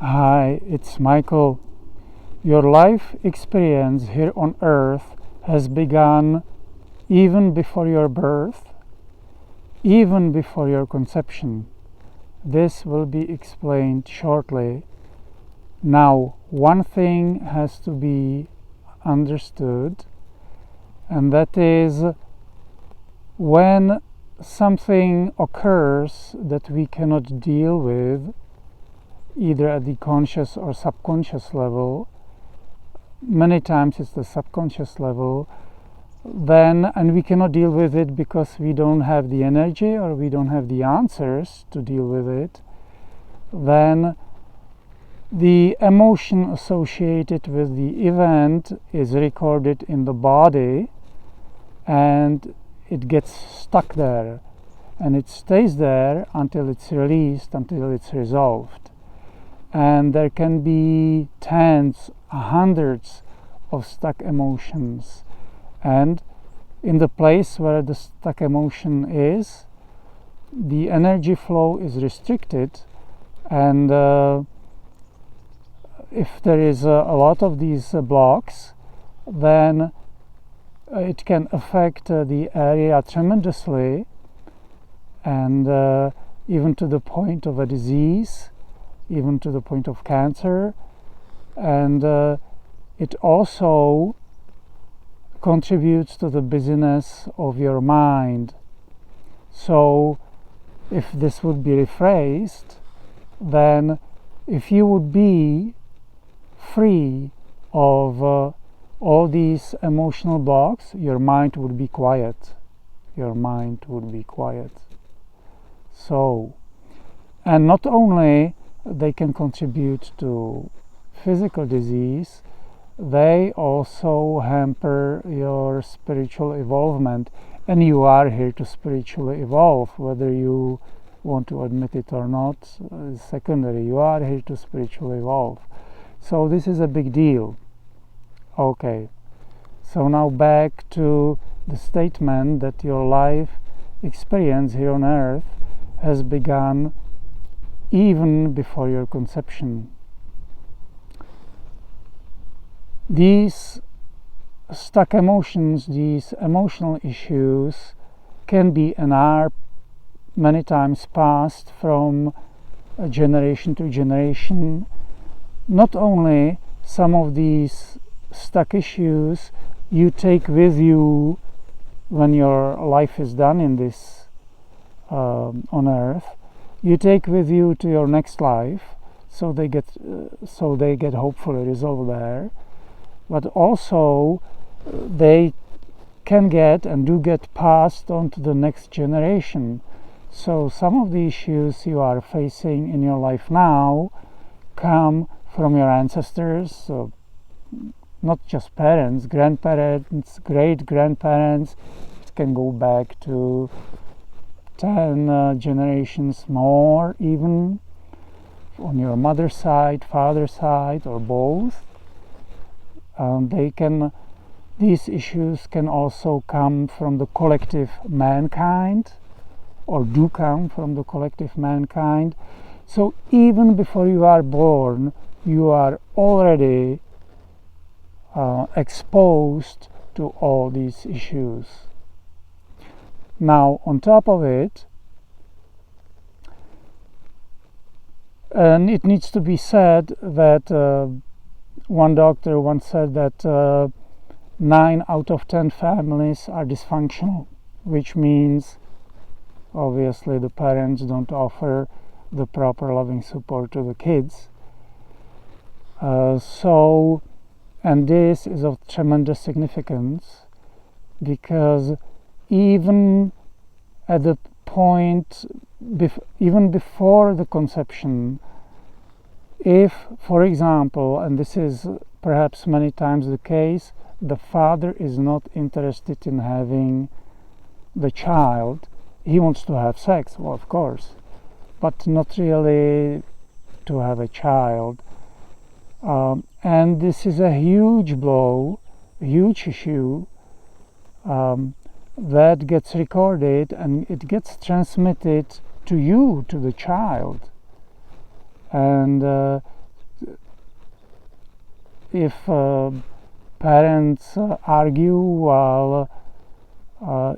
Hi, it's Michael. Your life experience here on earth has begun even before your birth, even before your conception. This will be explained shortly. Now, one thing has to be understood, and that is when something occurs that we cannot deal with, either at the conscious or subconscious level, many times it's the subconscious level, then, and we cannot deal with it because we don't have the energy or we don't have the answers to deal with it, then the emotion associated with the event is recorded in the body and it gets stuck there, and it stays there until it's released, until it's resolved. And there can be tens, hundreds of stuck emotions, and in the place where the stuck emotion is, the energy flow is restricted, and if there is a lot of these blocks, then it can affect the area tremendously, and even to the point of a disease, even to the point of cancer. And it also contributes to the busyness of your mind. So if this would be rephrased, then if you would be free of all these emotional blocks, your mind would be quiet. Your mind would be quiet. So, and not only they can contribute to physical disease, they also hamper your spiritual evolvement. And you are here to spiritually evolve, whether you want to admit it or not, is secondary. You are here to spiritually evolve. So this is a big deal. Okay, so now back to the statement that your life experience here on earth has begun even before your conception. These stuck emotions, these emotional issues can be and are many times passed from generation to generation. Not only some of these stuck issues you take with you when your life is done in this on earth, you take with you to your next life, so they get hopefully resolved there, but also they can get and do get passed on to the next generation. So some of the issues you are facing in your life now come from your ancestors, so not just parents, grandparents, great-grandparents. It can go back to 10 generations more, even on your mother's side, father's side, or both. These issues can also come from the collective mankind, or do come from the collective mankind. So even before you are born, you are already exposed to all these issues. Now, on top of it, and it needs to be said that one doctor once said that 9 out of 10 families are dysfunctional, which means obviously the parents don't offer the proper loving support to the kids. And this is of tremendous significance, because even at the point, even before the conception, if, for example, and this is perhaps many times the case, the father is not interested in having the child, he wants to have sex, well, of course, but not really to have a child. And this is a huge blow, a huge issue that gets recorded, and it gets transmitted to you, to the child. And if parents argue while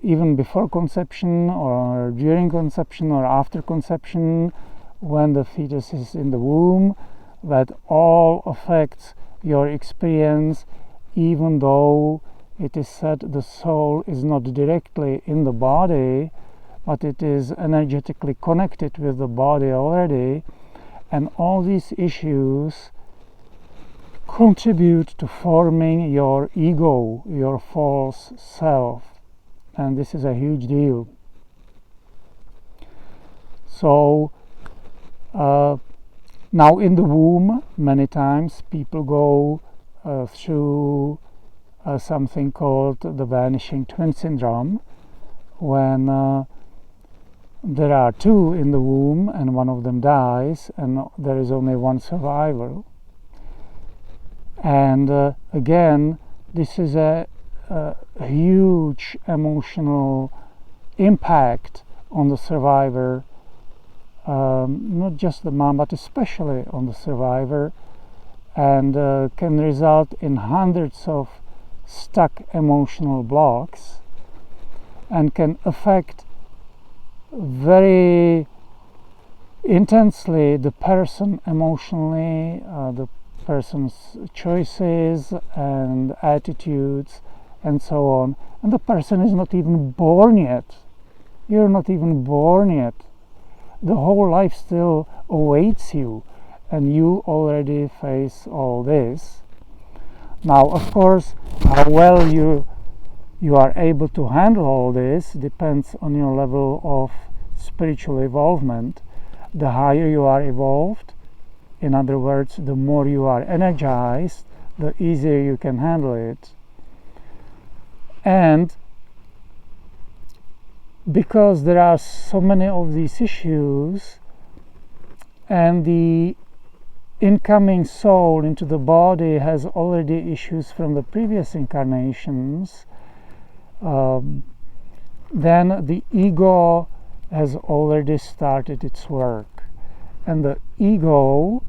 even before conception or during conception or after conception, when the fetus is in the womb, that all affects your experience, even though it is said the soul is not directly in the body, but it is energetically connected with the body already, and all these issues contribute to forming your ego, your false self. And this is a huge deal. So now in the womb, many times people go through something called the vanishing twin syndrome, when there are two in the womb and one of them dies and there is only one survivor. And again, this is a huge emotional impact on the survivor, not just the mom, but especially on the survivor, and can result in hundreds of stuck emotional blocks, and can affect very intensely the person emotionally, the person's choices and attitudes and so on. And the person is not even born yet. You're not even born yet. The whole life still awaits you, and you already face all this. Now, of course, how well you are able to handle all this depends on your level of spiritual involvement. The higher you are evolved, in other words, the more you are energized, the easier you can handle it. And because there are so many of these issues, and the incoming soul into the body has already issues from the previous incarnations, then the ego has already started its work. And the ego,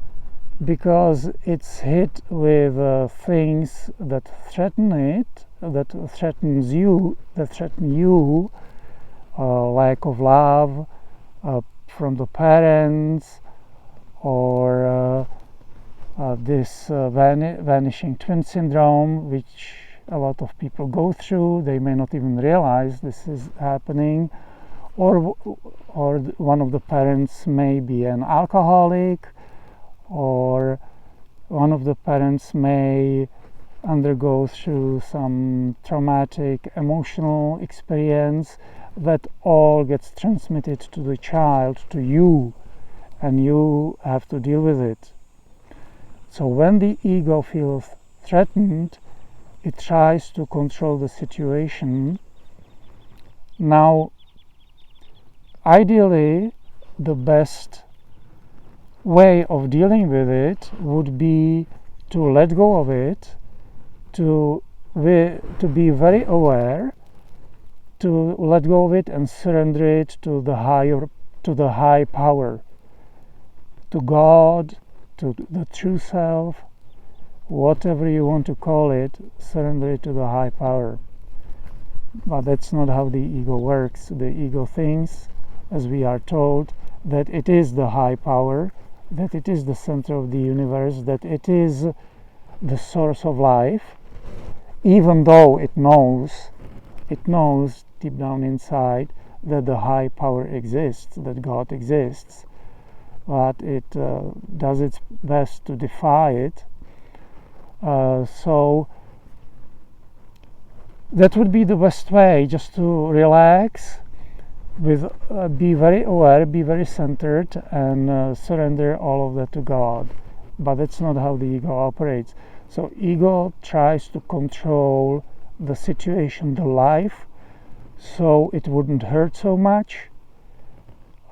because it's hit with things that threaten it, that threaten you, lack of love from the parents, or this vanishing twin syndrome, which a lot of people go through. They may not even realize this is happening, or one of the parents may be an alcoholic, or one of the parents may undergo through some traumatic emotional experience that all gets transmitted to the child, to you, and you have to deal with it. So when the ego feels threatened, it tries to control the situation. Now, ideally, the best way of dealing with it would be to let go of it, to be very aware, to let go of it and surrender it to the high power, to God, to the true self, whatever you want to call it. Surrender it to the high power. But that's not how the ego works. The ego thinks, as we are told, that it is the high power, that it is the center of the universe, that it is the source of life, even though it knows deep down inside that the high power exists, that God exists, but it does its best to defy it. So that would be the best way, just to relax, be very aware, be very centered, and surrender all of that to God. But that's not how the ego operates. So ego tries to control the situation, the life, so it wouldn't hurt so much,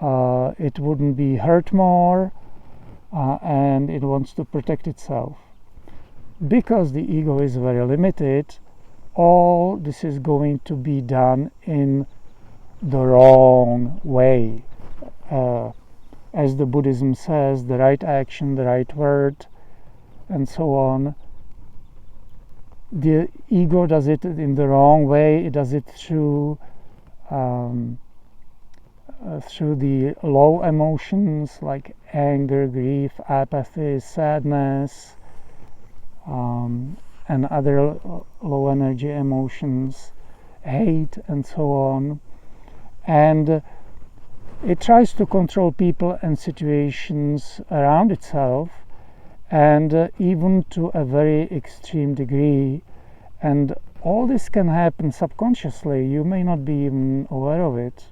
it wouldn't be hurt more, and it wants to protect itself. Because the ego is very limited, all this is going to be done in the wrong way. As the Buddhism says, the right action, the right word, and so on, the ego does it in the wrong way. It does it through the low emotions like anger, grief, apathy, sadness, and other low energy emotions, hate, and so on. And it tries to control people and situations around itself, and even to a very extreme degree. And all this can happen subconsciously. You may not be even aware of it.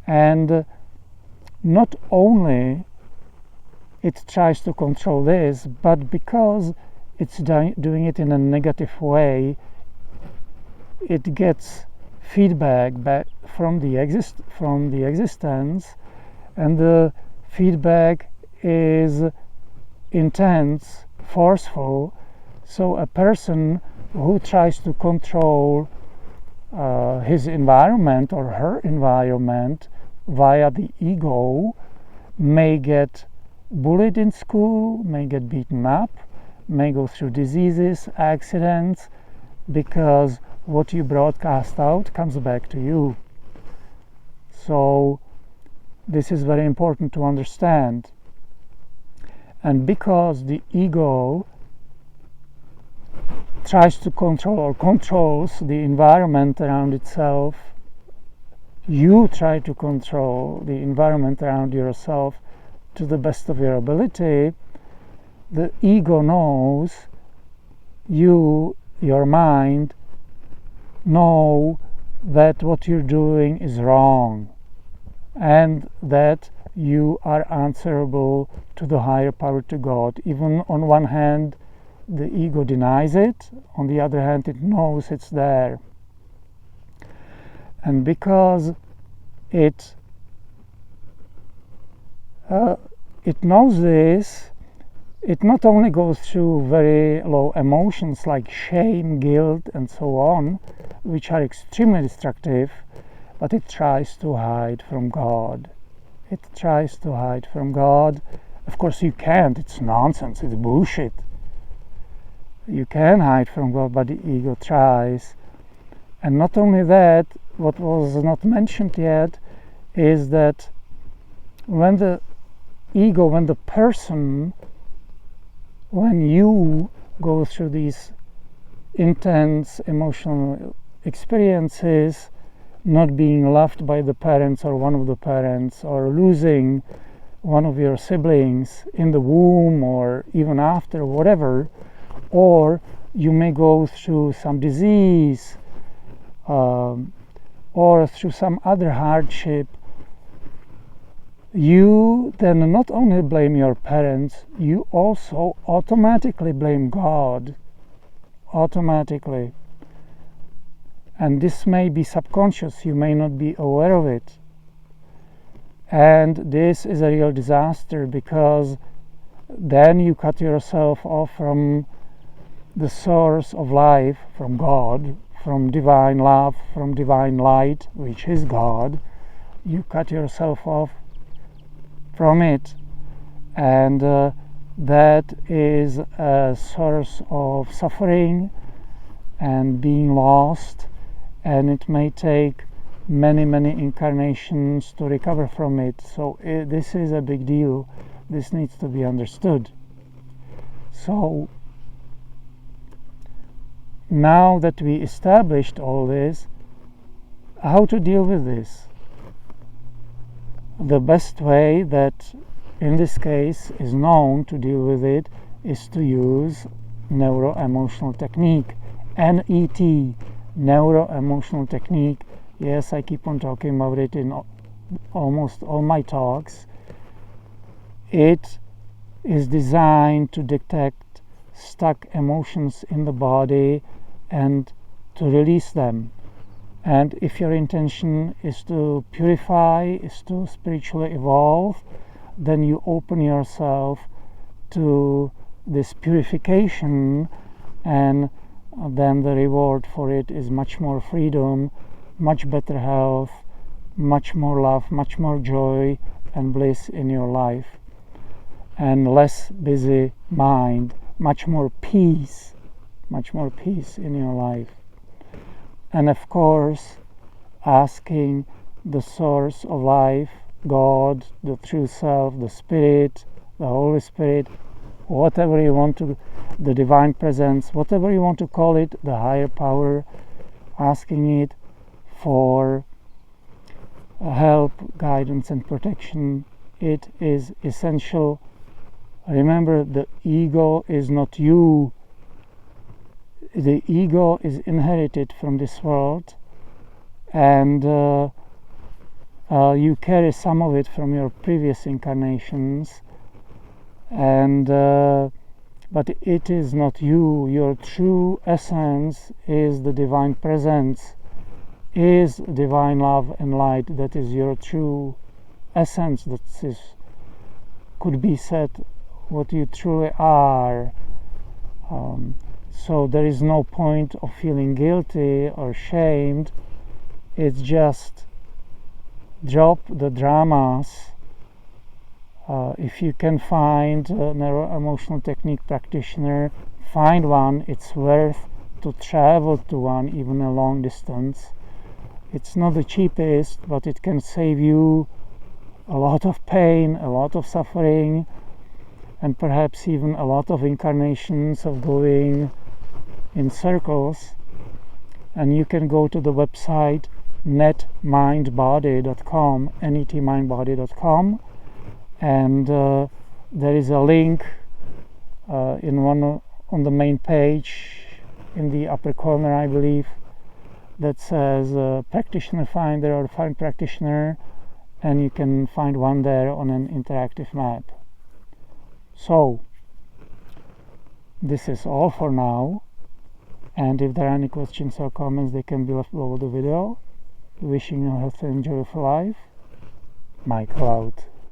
And not only it tries to control this, but because it's doing it in a negative way, it gets feedback back from the existence, and the feedback is intense, forceful. So a person who tries to control his environment or her environment via the ego may get bullied in school, may get beaten up, may go through diseases, accidents, because what you broadcast out comes back to you. So this is very important to understand. And because the ego tries to control or controls the environment around itself, you try to control the environment around yourself to the best of your ability. The ego knows you, your mind, know that what you're doing is wrong, and that you are answerable to the higher power, to God. Even on one hand, the ego denies it, on the other hand, it knows it's there. And because it knows this, it not only goes through very low emotions like shame, guilt, and so on, which are extremely destructive, but it tries to hide from God. It tries to hide from God. Of course you can't, it's nonsense, it's bullshit. You can hide from God, but the ego tries. And not only that, what was not mentioned yet is that when the ego, when the person, when you go through these intense emotional experiences, not being loved by the parents or one of the parents, or losing one of your siblings in the womb or even after, whatever, or you may go through some disease or through some other hardship, you then not only blame your parents, you also automatically blame God. Automatically. And this may be subconscious, you may not be aware of it. And this is a real disaster, because then you cut yourself off from the source of life, from God, from divine love, from divine light, which is God. You cut yourself off from it, and that is a source of suffering and being lost, and it may take many incarnations to recover from it. So this is a big deal. This needs to be understood. So now that we established all this, how to deal with this? The best way that in this case is known to deal with it is to use neuro-emotional technique, NET, neuro-emotional technique. Yes, I keep on talking about it in almost all my talks. It is designed to detect stuck emotions in the body and to release them. And if your intention is to purify, is to spiritually evolve, then you open yourself to this purification, and then the reward for it is much more freedom, much better health, much more love, much more joy and bliss in your life, and less busy mind, much more peace, much more peace in your life. And of course, asking the source of life, God, the true self, the Spirit, the Holy Spirit, whatever you want to, the divine presence, whatever you want to call it, the higher power, asking it for help, guidance, and protection. It is essential. Remember, the ego is not you. The ego is inherited from this world, and you carry some of it from your previous incarnations, and but it is not you. Your true essence is the divine presence, is divine love and light. That is your true essence. That is, could be said, what you truly are. So there is no point of feeling guilty or shamed. It's just drop the dramas. If you can find a neuro-emotional technique practitioner, find one. It's worth to travel to one, even a long distance. It's not the cheapest, but it can save you a lot of pain, a lot of suffering, and perhaps even a lot of incarnations of going in circles. And you can go to the website netmindbody.com, netmindbody.com, and there is a link on the main page in the upper corner, I believe, that says practitioner finder or find practitioner, and you can find one there on an interactive map. So this is all for now, and if there are any questions or comments, they can be left below the video. Wishing you a healthy and joyful life. Michael out.